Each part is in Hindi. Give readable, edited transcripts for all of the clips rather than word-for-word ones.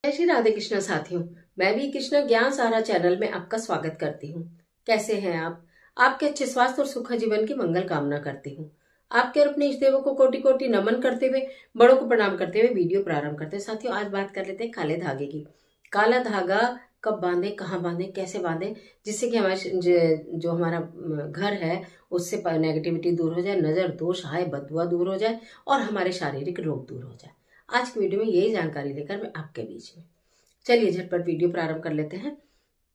जय श्री राधे कृष्णा साथियों। मैं भी कृष्णा ज्ञान सारा चैनल में आपका स्वागत करती हूँ। कैसे हैं आप? आपके अच्छे स्वास्थ्य और सुखद जीवन की मंगल कामना करती हूँ। आपके और अपने इष्ट देवों को कोटि कोटि नमन करते हुए, बड़ों को प्रणाम करते हुए वीडियो प्रारंभ करते हैं। साथियों, आज बात कर लेते हैं काले धागे की। काला धागा कब बांधे, कहाँ बांधे, कैसे बांधे, जिससे कि हमारे जो हमारा घर है उससे नेगेटिविटी दूर हो जाए, नजर दोष हाय बदुआ दूर हो जाए और हमारे शारीरिक रोग दूर हो जाए। आज की वीडियो में यही जानकारी लेकर मैं आपके बीच में, चलिए झटपट वीडियो प्रारंभ कर लेते हैं।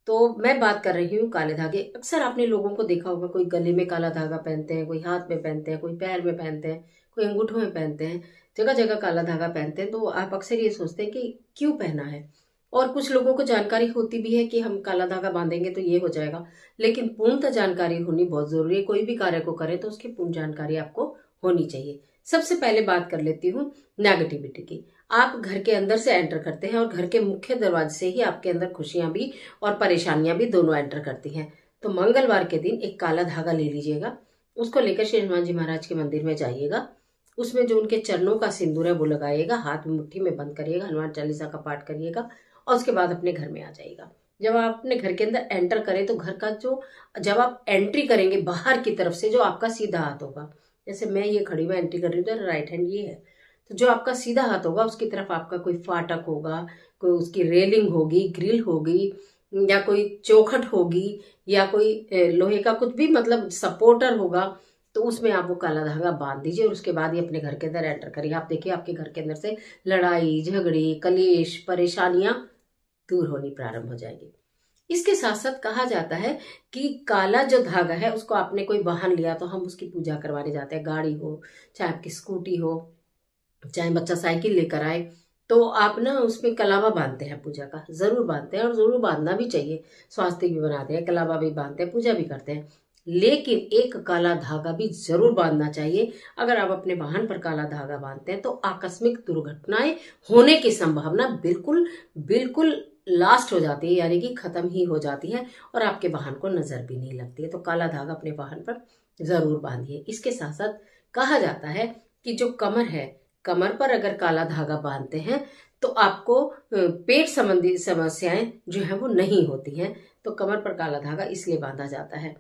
तो मैं बात कर रही हूँ काले धागे। अक्सर आपने लोगों को देखा होगा, कोई गले में काला धागा पहनते हैं, कोई हाथ में पहनते हैं, कोई पैर में पहनते हैं, कोई अंगूठों में पहनते हैं, जगह जगह काला धागा पहनते हैं। तो आप अक्सर ये सोचते हैं कि क्यों पहना है, और कुछ लोगों को जानकारी होती भी है कि हम काला धागा बांधेंगे तो ये हो जाएगा, लेकिन पूर्णतः जानकारी होनी बहुत जरूरी है। कोई भी कार्य को करें तो उसकी पूर्ण जानकारी आपको होनी चाहिए। सबसे पहले बात कर लेती हूँ नेगेटिविटी की। आप घर के अंदर से एंटर करते हैं और घर के मुख्य दरवाजे से ही आपके अंदर खुशियां भी और परेशानियां भी दोनों एंटर करती हैं। तो मंगलवार के दिन एक काला धागा ले लीजिएगा, उसको लेकर श्री हनुमान जी महाराज के मंदिर में जाइएगा। उसमें जो उनके चरणों का सिंदूर है वो लगाइएगा, हाथ में मुट्ठी में बंद करिएगा, हनुमान चालीसा का पाठ करिएगा और उसके बाद अपने घर में आ जाइएगा। जब आप अपने घर के अंदर एंटर करें तो घर का जो, जब आप एंट्री करेंगे बाहर की तरफ से, जो आपका सीधा हाथ होगा, जैसे मैं ये खड़ी में एंट्री कर रही हूँ तो राइट हैंड ये है, तो जो आपका सीधा हाथ होगा उसकी तरफ आपका कोई फाटक होगा, कोई उसकी रेलिंग होगी, ग्रिल होगी, या कोई चौखट होगी, या कोई लोहे का कुछ भी मतलब सपोर्टर होगा, तो उसमें आप वो काला धागा बांध दीजिए और उसके बाद ही अपने घर के अंदर एंटर करिए। आप देखिए आपके घर के अंदर से लड़ाई झगड़े कलेश परेशानियां दूर होनी प्रारंभ हो जाएगी। इसके साथ साथ कहा जाता है कि काला जो धागा है उसको आपने कोई वाहन लिया तो हम उसकी पूजा करवाने जाते हैं, गाड़ी हो चाहे आपकी स्कूटी हो, चाहे बच्चा साइकिल लेकर आए, तो आप ना उसमें कलावा बांधते हैं, पूजा का जरूर बांधते हैं और जरूर बांधना भी चाहिए। स्वास्थ्य भी बनाते हैं, कलावा भी बांधते हैं, पूजा भी करते हैं, लेकिन एक काला धागा भी जरूर बांधना चाहिए। अगर आप अपने वाहन पर काला धागा बांधते हैं तो आकस्मिक दुर्घटनाएं होने की संभावना बिल्कुल बिल्कुल लास्ट हो जाती है, यानी कि खत्म ही हो जाती है और आपके वाहन को नजर भी नहीं लगती है। तो काला धागा अपने वाहन पर जरूर बांधिए। इसके साथ साथ कहा जाता है कि जो कमर है, कमर पर अगर काला धागा बांधते हैं तो आपको पेट संबंधी समस्याएं जो है वो नहीं होती हैं। तो कमर पर काला धागा इसलिए बांधा जाता है।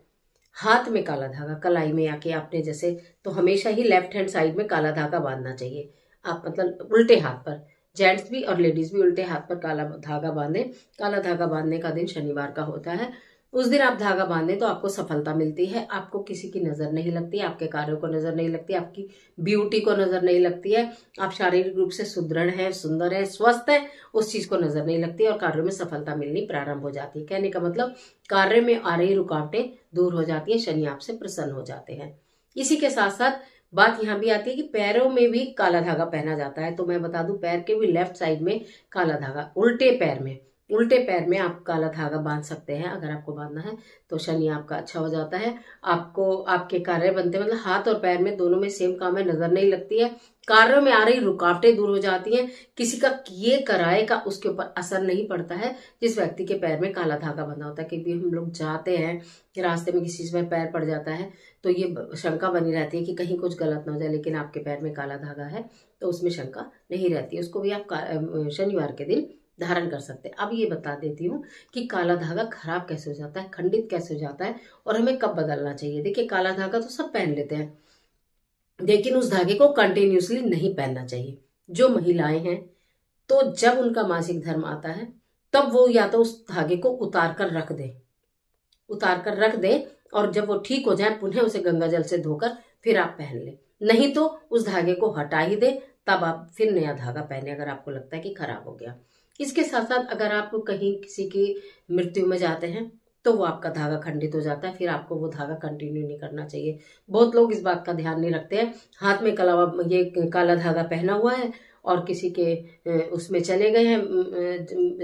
हाथ में काला धागा कलाई में आके आपने जैसे, तो हमेशा ही लेफ्ट हैंड साइड में काला धागा बांधना चाहिए। आप मतलब उल्टे हाथ पर, जेंट्स भी और लेडीज भी उल्टे हाथ पर काला धागा बांधे। काला धागा बांधने का दिन शनिवार का होता है। उस दिन आप धागा बांधे तो आपको सफलता मिलती है, आपको किसी की नजर नहीं लगती, आपके कार्यों को नजर नहीं लगती, आपकी ब्यूटी को नजर नहीं लगती है, आप शारीरिक रूप से सुदृढ़ है, सुंदर है, स्वस्थ है, उस चीज को नजर नहीं लगती और कार्यों में सफलता मिलनी प्रारंभ हो जाती है। कहने का मतलब कार्य में आ रही रुकावटें दूर हो जाती है, शनि आपसे प्रसन्न हो जाते हैं। इसी के साथ साथ बात यहाँ भी आती है कि पैरों में भी काला धागा पहना जाता है। तो मैं बता दूं, पैर के भी लेफ्ट साइड में काला धागा, उल्टे पैर में आप काला धागा बांध सकते हैं। अगर आपको बांधना है तो शनि आपका अच्छा हो जाता है, आपको आपके कार्य बनते, मतलब हाथ और पैर में दोनों में सेम काम है, नजर नहीं लगती है, कार्यों में आ रही रुकावटें दूर हो जाती हैं, किसी का किए कराए का उसके ऊपर असर नहीं पड़ता है जिस व्यक्ति के पैर में काला धागा बंधा होता है। क्योंकि हम लोग जाते हैं रास्ते में किसी से पैर पड़ जाता है तो ये शंका बनी रहती है कि कहीं कुछ गलत ना हो जाए, लेकिन आपके पैर में काला धागा है तो उसमें शंका नहीं रहती है। उसको भी आप शनिवार के दिन धारण कर सकते हैं। अब ये बता देती हूँ कि काला धागा खराब कैसे हो जाता है, खंडित कैसे हो जाता है और हमें कब बदलना चाहिए। देखिए, काला धागा तो सब पहन लेते हैं, लेकिन उस धागे को कंटिन्यूसली नहीं पहनना चाहिए। जो महिलाएं हैं तो जब उनका मासिक धर्म आता है तब वो या तो उस धागे को उतार कर रख दे और जब वो ठीक हो जाए पुनः उसे गंगा जल से धोकर फिर आप पहन ले, नहीं तो उस धागे को हटा ही दे, तब आप फिर नया धागा पहने अगर आपको लगता है कि खराब हो गया। इसके साथ साथ अगर आप कहीं किसी की मृत्यु में जाते हैं तो वो आपका धागा खंडित हो जाता है, फिर आपको वो धागा कंटिन्यू नहीं करना चाहिए। बहुत लोग इस बात का ध्यान नहीं रखते हैं, हाथ में ये काला धागा पहना हुआ है और किसी के उसमें चले गए हैं,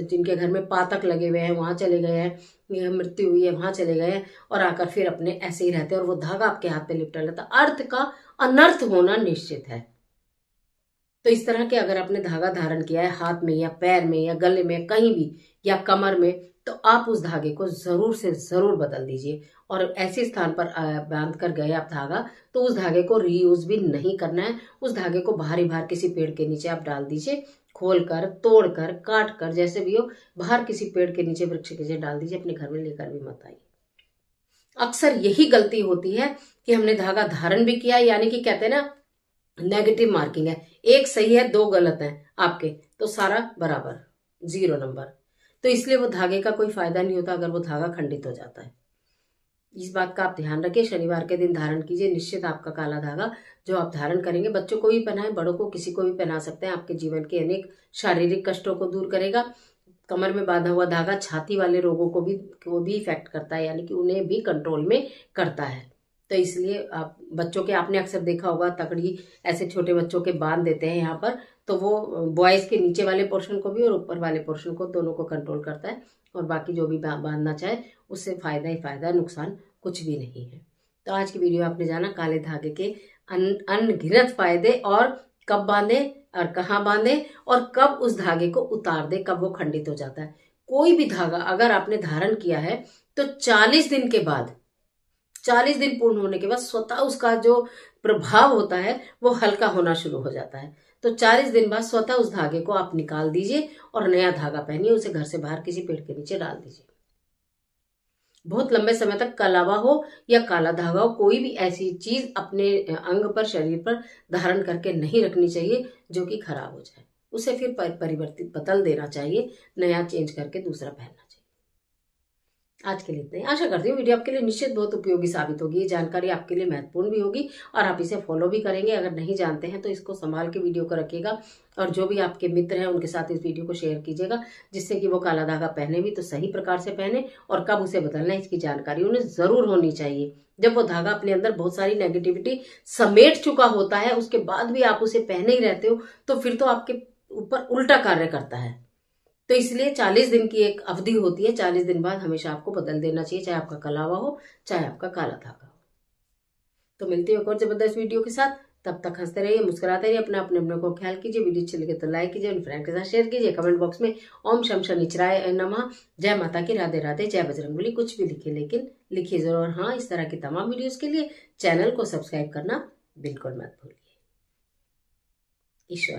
जिनके घर में पातक लगे हुए हैं वहां चले गए हैं, मृत्यु हुई है वहां चले गए हैं, और आकर फिर अपने ऐसे ही रहते हैं और वो धागा आपके हाथ पे लिपटा रहता है। अर्थ का अनर्थ होना निश्चित है। तो इस तरह के अगर आपने धागा धारण किया है हाथ में या पैर में या गले में कहीं भी या कमर में, तो आप उस धागे को जरूर से जरूर बदल दीजिए। और ऐसे स्थान पर बांध कर गए आप धागा तो उस धागे को रीयूज भी नहीं करना है। उस धागे को बाहर ही बाहर किसी पेड़ के नीचे आप डाल दीजिए, खोल कर, तोड़ कर, काट कर, जैसे भी हो, बाहर किसी पेड़ के नीचे, वृक्ष के नीचे डाल दीजिए, अपने घर में लेकर भी मत आइए। अक्सर यही गलती होती है कि हमने धागा धारण भी किया, यानी कि कहते हैं ना नेगेटिव मार्किंग है, एक सही है 2 गलत है आपके, तो सारा बराबर 0 नंबर। तो इसलिए वो धागे का कोई फायदा नहीं होता अगर वो धागा खंडित हो जाता है। इस बात का आप ध्यान रखिए, शनिवार के दिन धारण कीजिए, निश्चित आपका काला धागा जो आप धारण करेंगे, बच्चों को भी पहनाएं, बड़ों को, किसी को भी पहना सकते हैं, आपके जीवन के अनेक शारीरिक कष्टों को दूर करेगा। कमर में बांधा हुआ धागा छाती वाले रोगों को भी इफेक्ट करता है, यानी कि उन्हें भी कंट्रोल में करता है। तो इसलिए आप बच्चों के, आपने अक्सर देखा होगा तकड़ी ऐसे छोटे बच्चों के बांध देते हैं यहाँ पर, तो वो बॉयज के नीचे वाले पोर्शन को भी और ऊपर वाले पोर्शन को, दोनों को कंट्रोल करता है, और बाकी जो भी बांधना चाहे उससे फायदा ही फायदा, नुकसान कुछ भी नहीं है। तो आज की वीडियो आपने जाना काले धागे के अनगिनत फायदे, और कब बांधे और कहाँ बांधे, और कब उस धागे को उतार दे, कब वो खंडित हो जाता है। कोई भी धागा अगर आपने धारण किया है तो 40 दिन के बाद, 40 दिन पूर्ण होने के बाद स्वतः उसका जो प्रभाव होता है वो हल्का होना शुरू हो जाता है। तो 40 दिन बाद स्वतः उस धागे को आप निकाल दीजिए और नया धागा पहनिए, उसे घर से बाहर किसी पेड़ के नीचे डाल दीजिए। बहुत लंबे समय तक कलावा हो या काला धागा हो, कोई भी ऐसी चीज अपने अंग पर, शरीर पर धारण करके नहीं रखनी चाहिए जो कि खराब हो जाए। उसे फिर परिवर्तित बदल देना चाहिए, नया चेंज करके दूसरा पहनना चाहिए। आज के लिए इतना ही। आशा करती हूँ वीडियो आपके लिए निश्चित बहुत उपयोगी साबित होगी, ये जानकारी आपके लिए महत्वपूर्ण भी होगी और आप इसे फॉलो भी करेंगे। अगर नहीं जानते हैं तो इसको संभाल के वीडियो को रखिएगा, और जो भी आपके मित्र हैं उनके साथ इस वीडियो को शेयर कीजिएगा, जिससे कि वो काला धागा पहने भी तो सही प्रकार से पहने, और कब उसे बदलना है इसकी जानकारी उन्हें जरूर होनी चाहिए। जब वो धागा अपने अंदर बहुत सारी नेगेटिविटी समेट चुका होता है, उसके बाद भी आप उसे पहने ही रहते हो, तो फिर तो आपके ऊपर उल्टा कार्य करता है। तो इसलिए 40 दिन की एक अवधि होती है, 40 दिन बाद हमेशा आपको बदल देना चाहिए, चाहे आपका कलावा हो, चाहे आपका काला धागा हो। तो मिलती है एक और जबरदस्त वीडियो के साथ, तब तक हंसते रहिए, मुस्कुराते रहिए, अपने को ख्याल कीजिए। वीडियो अच्छी लगे तो लाइक कीजिए, फ्रेंड के साथ शेयर कीजिए। कमेंट बॉक्स में ओम शम शनिचराय नमः, जय माता की, राधे राधे, जय बजरंगबली कुछ भी लिखिए, लेकिन लिखिए जरूर। हाँ, इस तरह की तमाम वीडियोस के लिए चैनल को सब्सक्राइब करना बिल्कुल मत भूलिए। ईश्वर